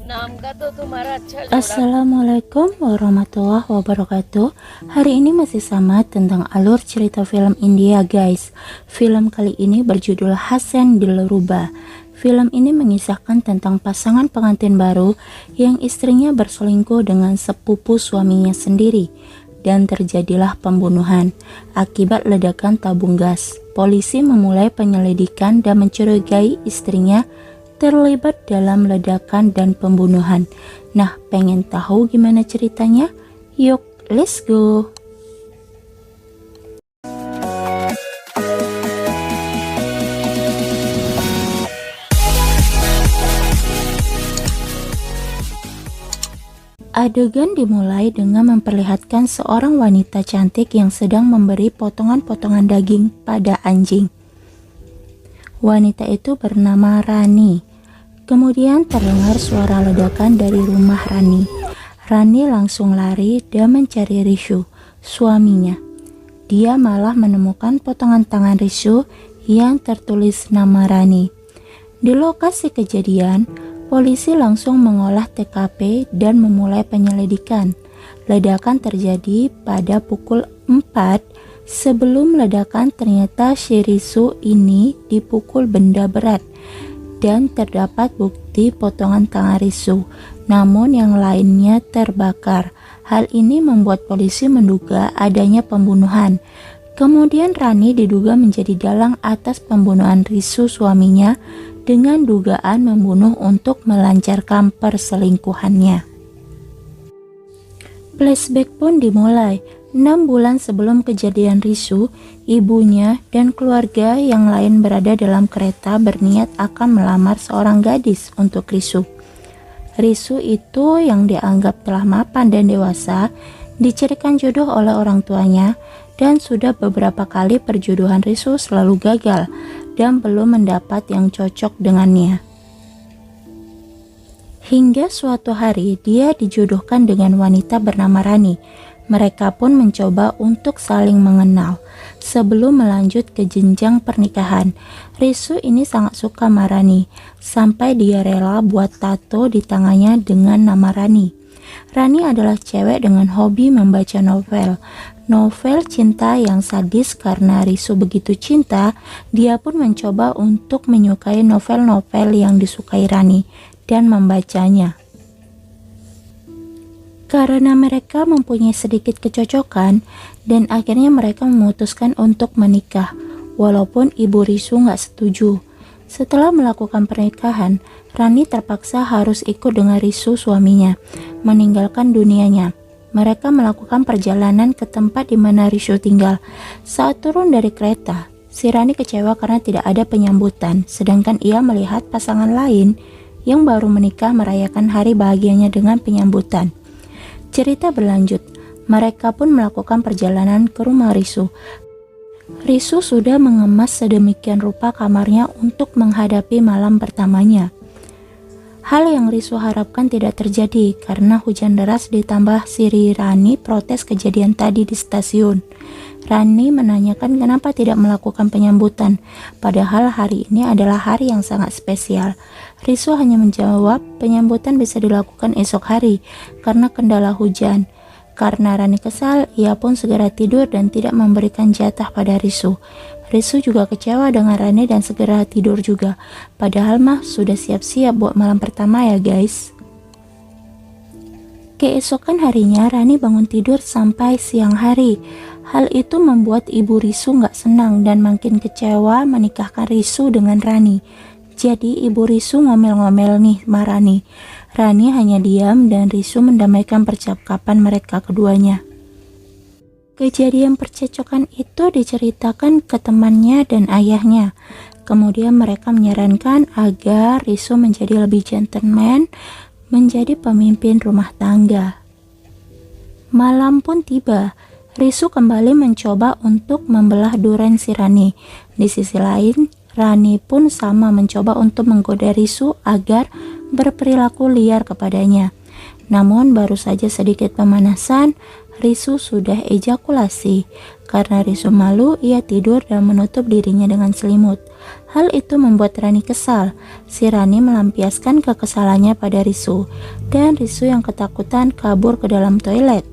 नाम का तो तुम्हारा अच्छा जोड़ा। Assalamualaikum warahmatullahi wabarakatuh. Hari ini masih sama tentang alur cerita film India guys. Film kali ini berjudul Hasan Dilruba. Film ini mengisahkan tentang pasangan pengantin baru yang istrinya berselingkuh dengan sepupu suaminya sendiri. Dan terjadilah pembunuhan akibat ledakan tabung gas. Polisi memulai penyelidikan dan mencurigai istrinya terlibat dalam ledakan dan pembunuhan. Nah, pengen tahu gimana ceritanya? Yuk, let's go! Adegan dimulai dengan memperlihatkan seorang wanita cantik yang sedang memberi potongan-potongan daging pada anjing. Wanita itu bernama Rani. Kemudian terdengar suara ledakan dari rumah Rani. Rani langsung lari dan mencari Rishu, suaminya. Dia malah menemukan potongan tangan Rishu yang tertulis nama Rani. Di lokasi kejadian, polisi langsung mengolah TKP dan memulai penyelidikan. Ledakan terjadi pada pukul 4. Sebelum ledakan ternyata si Rishu ini dipukul benda berat dan terdapat bukti potongan tangan Rishu, namun yang lainnya terbakar. Hal ini membuat polisi menduga adanya pembunuhan. Kemudian Rani diduga menjadi dalang atas pembunuhan Rishu suaminya dengan dugaan membunuh untuk melancarkan perselingkuhannya. Flashback pun dimulai. 6 bulan sebelum kejadian Rishu, ibunya dan keluarga yang lain berada dalam kereta berniat akan melamar seorang gadis untuk Rishu. Rishu itu yang dianggap telah mapan dan dewasa, dicirikan jodoh oleh orang tuanya, dan sudah beberapa kali perjodohan Rishu selalu gagal dan belum mendapat yang cocok dengannya. Hingga suatu hari dia dijodohkan dengan wanita bernama Rani. Mereka pun mencoba untuk saling mengenal sebelum melanjut ke jenjang pernikahan. Rishu ini sangat suka sama Rani, sampai dia rela buat tato di tangannya dengan nama Rani. Rani adalah cewek dengan hobi membaca novel. Novel cinta yang sadis. Karena Rishu begitu cinta, dia pun mencoba untuk menyukai novel-novel yang disukai Rani dan membacanya. Karena mereka mempunyai sedikit kecocokan dan akhirnya mereka memutuskan untuk menikah, walaupun ibu Rishu nggak setuju. Setelah melakukan pernikahan, Rani terpaksa harus ikut dengan Rishu suaminya, meninggalkan dunianya. Mereka melakukan perjalanan ke tempat di mana Rishu tinggal. Saat turun dari kereta, si Rani kecewa karena tidak ada penyambutan, sedangkan ia melihat pasangan lain yang baru menikah merayakan hari bahagianya dengan penyambutan. Cerita berlanjut, mereka pun melakukan perjalanan ke rumah Rishu. Rishu sudah mengemas sedemikian rupa kamarnya untuk menghadapi malam pertamanya. Hal yang Rishu harapkan tidak terjadi karena hujan deras ditambah si Rani protes kejadian tadi di stasiun. Rani menanyakan kenapa tidak melakukan penyambutan, padahal hari ini adalah hari yang sangat spesial. Rishu hanya menjawab penyambutan bisa dilakukan esok hari karena kendala hujan. Karena Rani kesal, ia pun segera tidur dan tidak memberikan jatah pada Rishu. Rishu juga kecewa dengan Rani dan segera tidur juga. Padahal mah sudah siap-siap buat malam pertama ya guys. Keesokan harinya Rani bangun tidur sampai siang hari. Hal itu membuat ibu Rishu nggak senang dan makin kecewa menikahkan Rishu dengan Rani. Jadi ibu Rishu ngomel-ngomel nih sama Rani. Rani hanya diam dan Rishu mendamaikan percakapan mereka keduanya. Kejadian percecokan itu diceritakan ke temannya dan ayahnya. Kemudian mereka menyarankan agar Rishu menjadi lebih gentleman, menjadi pemimpin rumah tangga. Malam pun tiba. Rishu kembali mencoba untuk membelah duren si Rani. Di sisi lain, Rani pun sama mencoba untuk menggoda Rishu agar berperilaku liar kepadanya. Namun baru saja sedikit pemanasan, Risu sudah ejakulasi. Karena Risu malu, ia tidur dan menutup dirinya dengan selimut. Hal itu membuat Rani kesal. Si Rani melampiaskan kekesalannya pada Risu, dan Risu yang ketakutan kabur ke dalam toilet.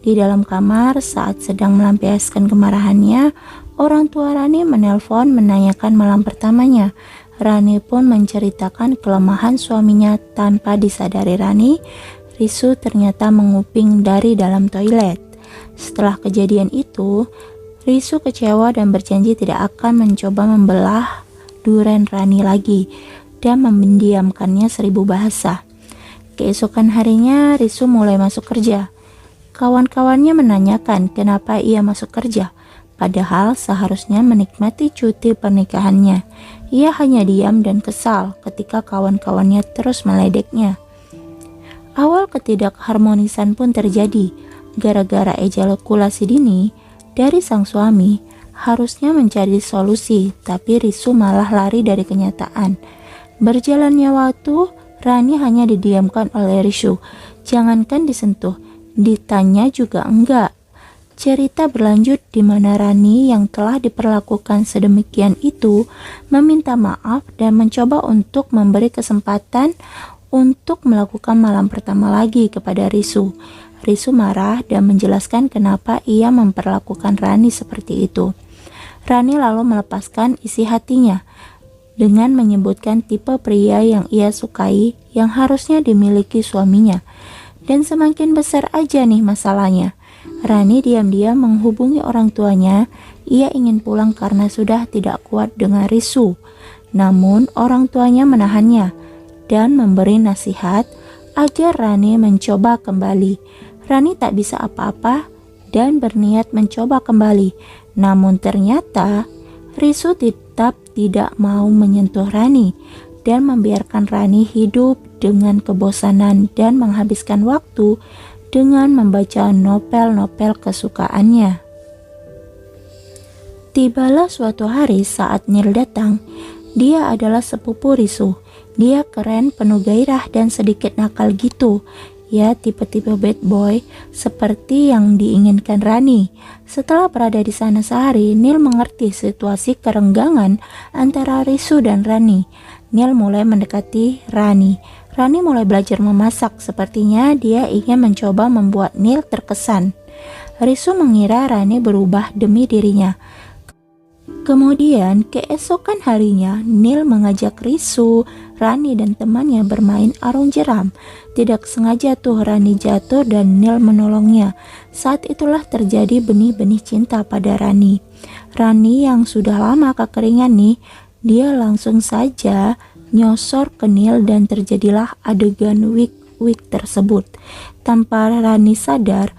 Di dalam kamar, saat sedang melampiaskan kemarahannya, orang tua Rani menelpon menanyakan malam pertamanya. Rani pun menceritakan kelemahan suaminya. Tanpa disadari Rani, Risu ternyata menguping dari dalam toilet. Setelah kejadian itu, Risu kecewa dan berjanji tidak akan mencoba membelah duren Rani lagi dan mendiamkannya 1000 bahasa. Keesokan harinya, Risu mulai masuk kerja. Kawan-kawannya menanyakan kenapa ia masuk kerja, padahal seharusnya menikmati cuti pernikahannya. Ia hanya diam dan kesal ketika kawan-kawannya terus meledeknya. Awal ketidakharmonisan pun terjadi. Gara-gara ejakulasi dini dari sang suami, harusnya mencari solusi, tapi Risu malah lari dari kenyataan. Berjalannya waktu, Rani hanya didiamkan oleh Risu. Jangankan disentuh, ditanya juga enggak. Cerita berlanjut di mana Rani yang telah diperlakukan sedemikian itu meminta maaf dan mencoba untuk memberi kesempatan untuk melakukan malam pertama lagi kepada Risu. Risu marah dan menjelaskan kenapa ia memperlakukan Rani seperti itu. Rani lalu melepaskan isi hatinya dengan menyebutkan tipe pria yang ia sukai yang harusnya dimiliki suaminya. Dan semakin besar aja nih masalahnya. Rani diam-diam menghubungi orang tuanya. Ia ingin pulang karena sudah tidak kuat dengan Risu. Namun orang tuanya menahannya dan memberi nasihat agar Rani mencoba kembali. Rani tak bisa apa-apa dan berniat mencoba kembali. Namun ternyata Risu tetap tidak mau menyentuh Rani dan membiarkan Rani hidup dengan kebosanan dan menghabiskan waktu dengan membaca novel-novel kesukaannya. Tibalah suatu hari saat Neil datang. Dia adalah sepupu Risu. Dia keren, penuh gairah dan sedikit nakal gitu. Ya, tipe-tipe bad boy seperti yang diinginkan Rani. Setelah berada di sana sehari, Neil mengerti situasi kerenggangan antara Risu dan Rani. Neil mulai mendekati Rani. Rani mulai belajar memasak. Sepertinya dia ingin mencoba membuat Neil terkesan. Risu mengira Rani berubah demi dirinya. Kemudian keesokan harinya, Neil mengajak Risu, Rani dan temannya bermain arung jeram. Tidak sengaja tuh Rani jatuh dan Neil menolongnya. Saat itulah terjadi benih-benih cinta pada Rani. Rani yang sudah lama kekeringan nih, dia langsung saja nyosor ke Neil dan terjadilah adegan wik-wik tersebut. Tanpa Rani sadar,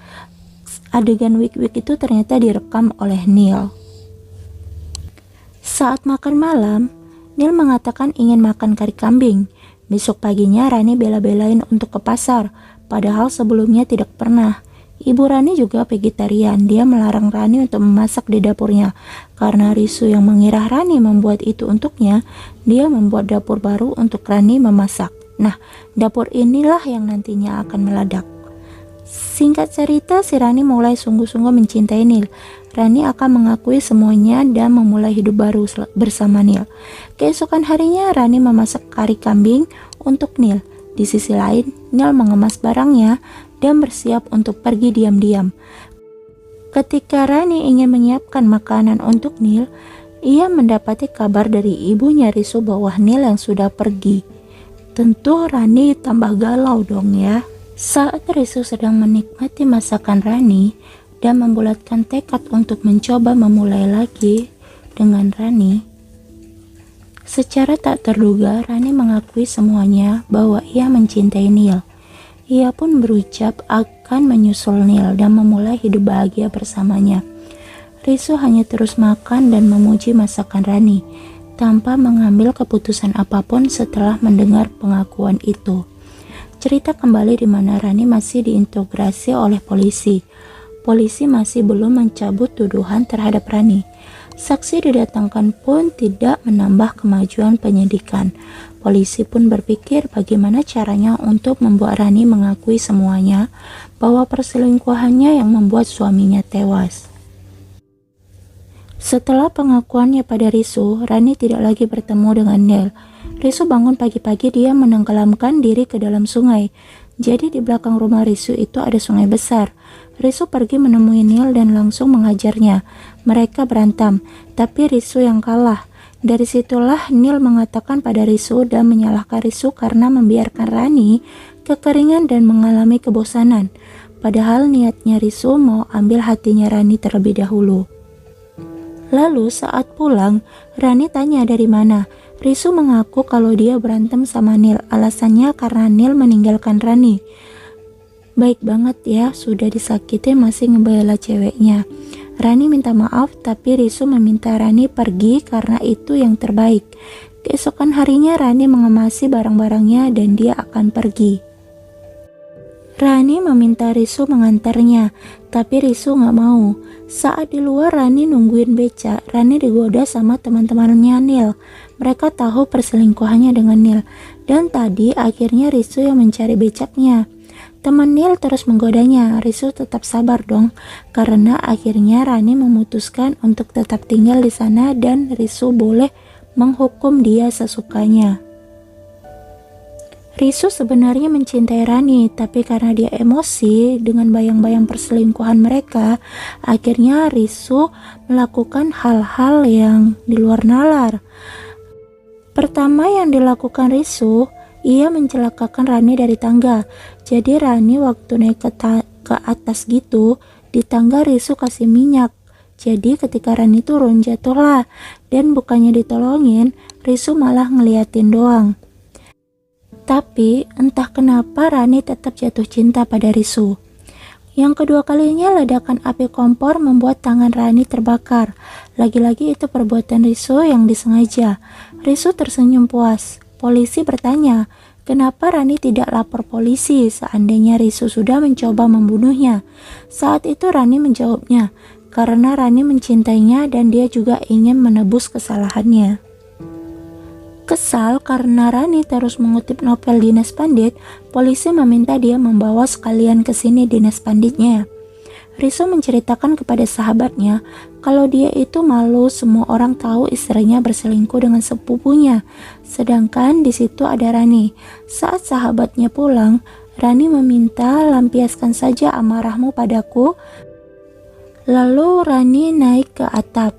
adegan wik-wik itu ternyata direkam oleh Neil. Saat makan malam, Neil mengatakan ingin makan kari kambing. Besok paginya Rani bela-belain untuk ke pasar, padahal sebelumnya tidak pernah. Ibu Rani juga vegetarian. Dia melarang Rani untuk memasak di dapurnya. Karena Risu yang mengira Rani membuat itu untuknya, dia membuat dapur baru untuk Rani memasak. Nah, dapur inilah yang nantinya akan meledak. Singkat cerita, si Rani mulai sungguh-sungguh mencintai Neil. Rani akan mengakui semuanya dan memulai hidup baru bersama Neil. Keesokan harinya, Rani memasak kari kambing untuk Neil. Di sisi lain, Neil mengemas barangnya dan bersiap untuk pergi diam-diam. Ketika Rani ingin menyiapkan makanan untuk Neil, ia mendapati kabar dari ibunya Risu bahwa Neil yang sudah pergi. Tentu Rani tambah galau dong ya. Saat Risu sedang menikmati masakan Rani dan membulatkan tekad untuk mencoba memulai lagi dengan Rani, secara tak terduga Rani mengakui semuanya bahwa ia mencintai Neil. Ia pun berucap akan menyusul Neil dan memulai hidup bahagia bersamanya. Risu hanya terus makan dan memuji masakan Rani tanpa mengambil keputusan apapun setelah mendengar pengakuan itu. Cerita kembali di mana Rani masih diinterogasi oleh polisi. Polisi masih belum mencabut tuduhan terhadap Rani. Saksi didatangkan pun tidak menambah kemajuan penyidikan. Polisi pun berpikir bagaimana caranya untuk membuat Rani mengakui semuanya bahwa perselingkuhannya yang membuat suaminya tewas. Setelah pengakuannya pada Risu, Rani tidak lagi bertemu dengan Neil. Risu bangun pagi-pagi, dia menenggelamkan diri ke dalam sungai. Jadi di belakang rumah Risu itu ada sungai besar. Risu pergi menemui Neil dan langsung mengajarnya. Mereka berantem, tapi Risu yang kalah. Dari situlah Neil mengatakan pada Risu dan menyalahkan Risu karena membiarkan Rani kekeringan dan mengalami kebosanan. Padahal niatnya Risu mau ambil hatinya Rani terlebih dahulu. Lalu saat pulang, Rani tanya dari mana. Risu mengaku kalau dia berantem sama Neil. Alasannya karena Neil meninggalkan Rani. Baik banget ya, sudah disakiti masih ngebela ceweknya. Rani minta maaf, tapi Risu meminta Rani pergi karena itu yang terbaik. Keesokan harinya Rani mengemasi barang-barangnya dan dia akan pergi. Rani meminta Risu mengantarnya, tapi Risu gak mau. Saat di luar Rani nungguin beca, Rani digoda sama teman-temannya Neil. Mereka tahu perselingkuhannya dengan Neil, dan tadi akhirnya Risu yang mencari becaknya. Teman Neil terus menggodanya. Risu tetap sabar dong, karena akhirnya Rani memutuskan untuk tetap tinggal di sana dan Risu boleh menghukum dia sesukanya. Risu sebenarnya mencintai Rani, tapi karena dia emosi dengan bayang-bayang perselingkuhan mereka, akhirnya Risu melakukan hal-hal yang di luar nalar. Pertama yang dilakukan Risu, ia mencelakakan Rani dari tangga. Jadi Rani waktu naik ke atas gitu, di tangga Risu kasih minyak. Jadi ketika Rani turun jatuhlah, dan bukannya ditolongin, Risu malah ngeliatin doang. Tapi entah kenapa Rani tetap jatuh cinta pada Risu. Yang kedua kalinya ledakan api kompor membuat tangan Rani terbakar. Lagi-lagi itu perbuatan Risu yang disengaja. Risu tersenyum puas. Polisi bertanya, kenapa Rani tidak lapor polisi seandainya Risu sudah mencoba membunuhnya? Saat itu Rani menjawabnya, karena Rani mencintainya dan dia juga ingin menebus kesalahannya. Kesal karena Rani terus mengutip novel Dinas Pandit, polisi meminta dia membawa sekalian ke sini Dinas Panditnya. Risu menceritakan kepada sahabatnya kalau dia itu malu semua orang tahu istrinya berselingkuh dengan sepupunya. Sedangkan di situ ada Rani. Saat sahabatnya pulang, Rani meminta lampiaskan saja amarahmu padaku. Lalu Rani naik ke atap,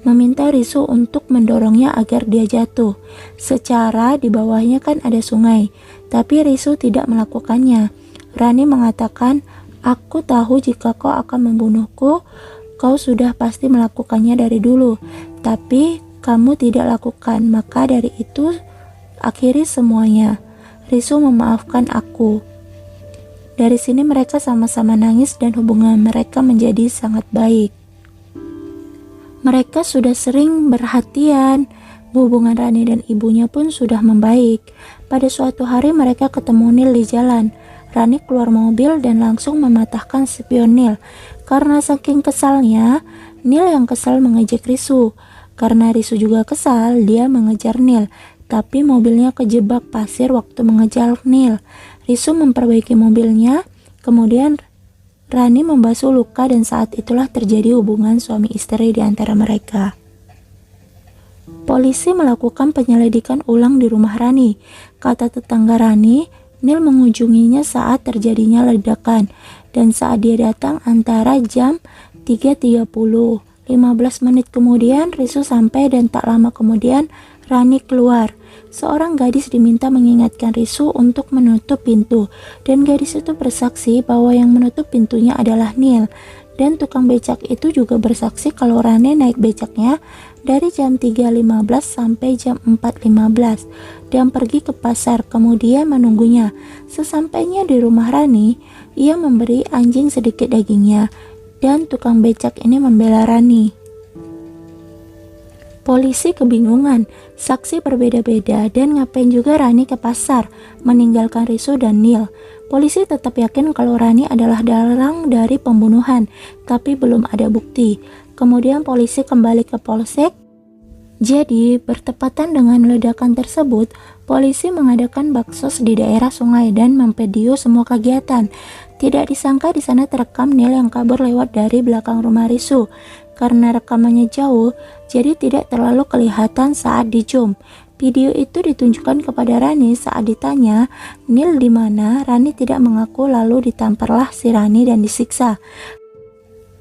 meminta Risu untuk mendorongnya agar dia jatuh. Secara di bawahnya kan ada sungai, tapi Risu tidak melakukannya. Rani mengatakan, aku tahu jika kau akan membunuhku, kau sudah pasti melakukannya dari dulu, tapi kamu tidak lakukan, maka dari itu akhiri semuanya. Risu memaafkan aku. Dari sini mereka sama-sama nangis dan hubungan mereka menjadi sangat baik. Mereka sudah sering berhatian, hubungan Rani dan ibunya pun sudah membaik. Pada suatu hari mereka ketemu Neil di jalan. Rani keluar mobil dan langsung mematahkan spion Neil. Karena saking kesalnya, Neil yang kesal mengejek Risu. Karena Risu juga kesal, dia mengejar Neil. Tapi mobilnya kejebak pasir waktu mengejar Neil. Risu memperbaiki mobilnya, kemudian Rani membasuh luka dan saat itulah terjadi hubungan suami istri di antara mereka. Polisi melakukan penyelidikan ulang di rumah Rani. Kata tetangga Rani, Neil mengunjunginya saat terjadinya ledakan dan saat dia datang antara jam 3.30. 15 menit kemudian Risu sampai dan tak lama kemudian Rani keluar. Seorang gadis diminta mengingatkan Risu untuk menutup pintu dan gadis itu bersaksi bahwa yang menutup pintunya adalah Neil. Dan tukang becak itu juga bersaksi kalau Rani naik becaknya dari jam 3.15 sampai jam 4.15 dan pergi ke pasar, kemudian menunggunya. Sesampainya di rumah Rani, ia memberi anjing sedikit dagingnya dan tukang becak ini membela Rani. Polisi kebingungan, saksi berbeda-beda dan ngapain juga Rani ke pasar meninggalkan Risu dan Neil. Polisi tetap yakin kalau Rani adalah dalang dari pembunuhan, tapi belum ada bukti. Kemudian polisi kembali ke polsek. Jadi bertepatan dengan ledakan tersebut, Polisi mengadakan baksos di daerah sungai dan memvideo semua kegiatan. Tidak disangka di sana terekam Neil yang kabur lewat dari belakang rumah Risu. Karena rekamannya jauh, jadi tidak terlalu kelihatan saat di zoom. Video itu ditunjukkan kepada Rani saat ditanya Neil di mana. Rani tidak mengaku, lalu ditamparlah si Rani dan disiksa.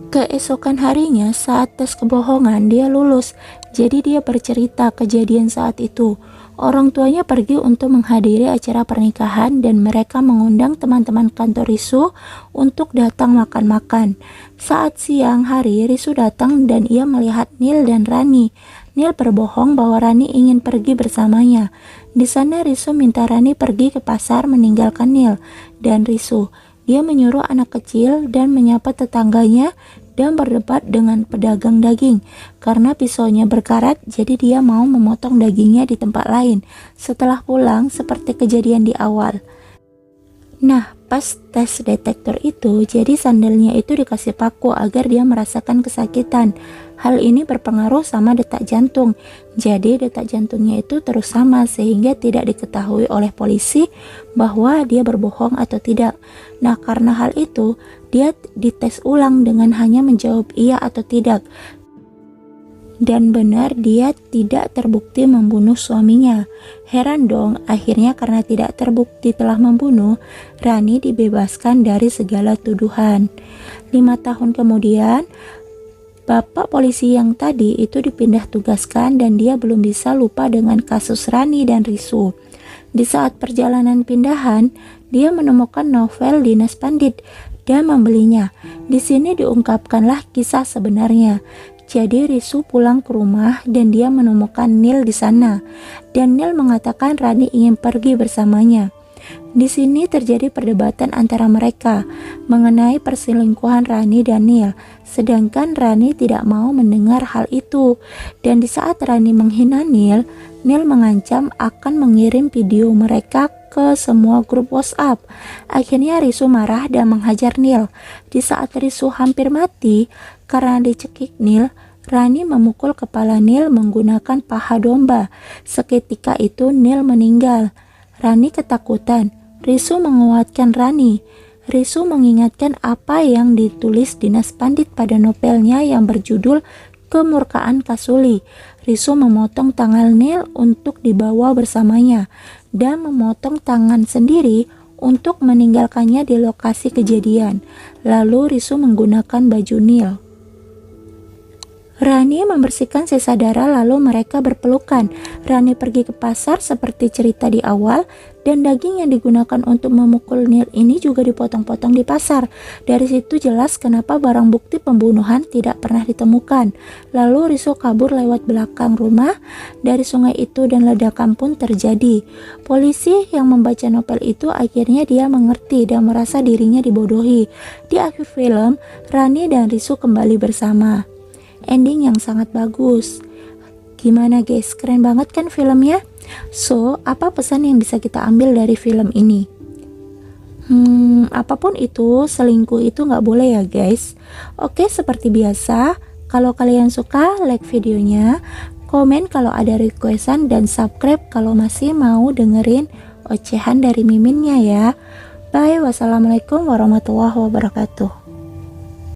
Keesokan harinya saat tes kebohongan dia lulus, jadi dia bercerita kejadian saat itu. Orang tuanya pergi untuk menghadiri acara pernikahan dan mereka mengundang teman-teman kantor Risu untuk datang makan-makan. Saat siang hari Risu datang dan ia melihat Neil dan Rani. Neil berbohong bahwa Rani ingin pergi bersamanya. Di sana Risu minta Rani pergi ke pasar meninggalkan Neil dan Risu. Dia menyuruh anak kecil dan menyapa tetangganya dan berdebat dengan pedagang daging. Karena pisaunya berkarat, jadi dia mau memotong dagingnya di tempat lain. Setelah pulang, seperti kejadian di awal. Nah, pas tes detektor itu, jadi sandalnya itu dikasih paku agar dia merasakan kesakitan. Hal ini berpengaruh sama detak jantung. Jadi detak jantungnya itu terus sama sehingga tidak diketahui oleh polisi bahwa dia berbohong atau tidak. Nah, karena hal itu, dia dites ulang dengan hanya menjawab iya atau tidak. Dan benar dia tidak terbukti membunuh suaminya. Heran dong, akhirnya karena tidak terbukti telah membunuh, Rani dibebaskan dari segala tuduhan. 5 tahun kemudian, bapak polisi yang tadi itu dipindah tugaskan dan dia belum bisa lupa dengan kasus Rani dan Risu. Di saat perjalanan pindahan, dia menemukan novel Dinas Pandit dan membelinya. Di sini diungkapkanlah kisah sebenarnya. Jadi Risu pulang ke rumah dan dia menemukan Neil di sana. Dan Neil mengatakan Rani ingin pergi bersamanya. Di sini terjadi perdebatan antara mereka mengenai perselingkuhan Rani dan Neil. Sedangkan Rani tidak mau mendengar hal itu. Dan di saat Rani menghina Neil, Neil mengancam akan mengirim video mereka ke semua grup WhatsApp. Akhirnya Risu marah dan menghajar Neil. Di saat Risu hampir mati karena dicekik Neil, Rani memukul kepala Neil menggunakan paha domba. Seketika itu Neil meninggal. Rani ketakutan. Risu menguatkan Rani. Risu mengingatkan apa yang ditulis Dinas Pandit pada novelnya yang berjudul Kemurkaan Kasuli. Risu memotong tangan Neil untuk dibawa bersamanya dan memotong tangan sendiri untuk meninggalkannya di lokasi kejadian. Lalu Risu menggunakan baju Neil. Rani membersihkan sisa darah lalu mereka berpelukan. Rani pergi ke pasar seperti cerita di awal dan daging yang digunakan untuk memukul Neil ini juga dipotong-potong di pasar. Dari situ jelas kenapa barang bukti pembunuhan tidak pernah ditemukan. Lalu Risu kabur lewat belakang rumah dari sungai itu dan ledakan pun terjadi. Polisi yang membaca novel itu akhirnya dia mengerti dan merasa dirinya dibodohi. Di akhir film, Rani dan Risu kembali bersama. Ending yang sangat bagus. Gimana guys, keren banget kan filmnya? So, apa pesan yang bisa kita ambil dari film ini? Apapun itu, selingkuh itu nggak boleh ya guys. Oke, seperti biasa, kalau kalian suka, like videonya, komen kalau ada requestan, dan subscribe kalau masih mau dengerin ocehan dari miminnya ya. Bye, wassalamualaikum warahmatullahi wabarakatuh.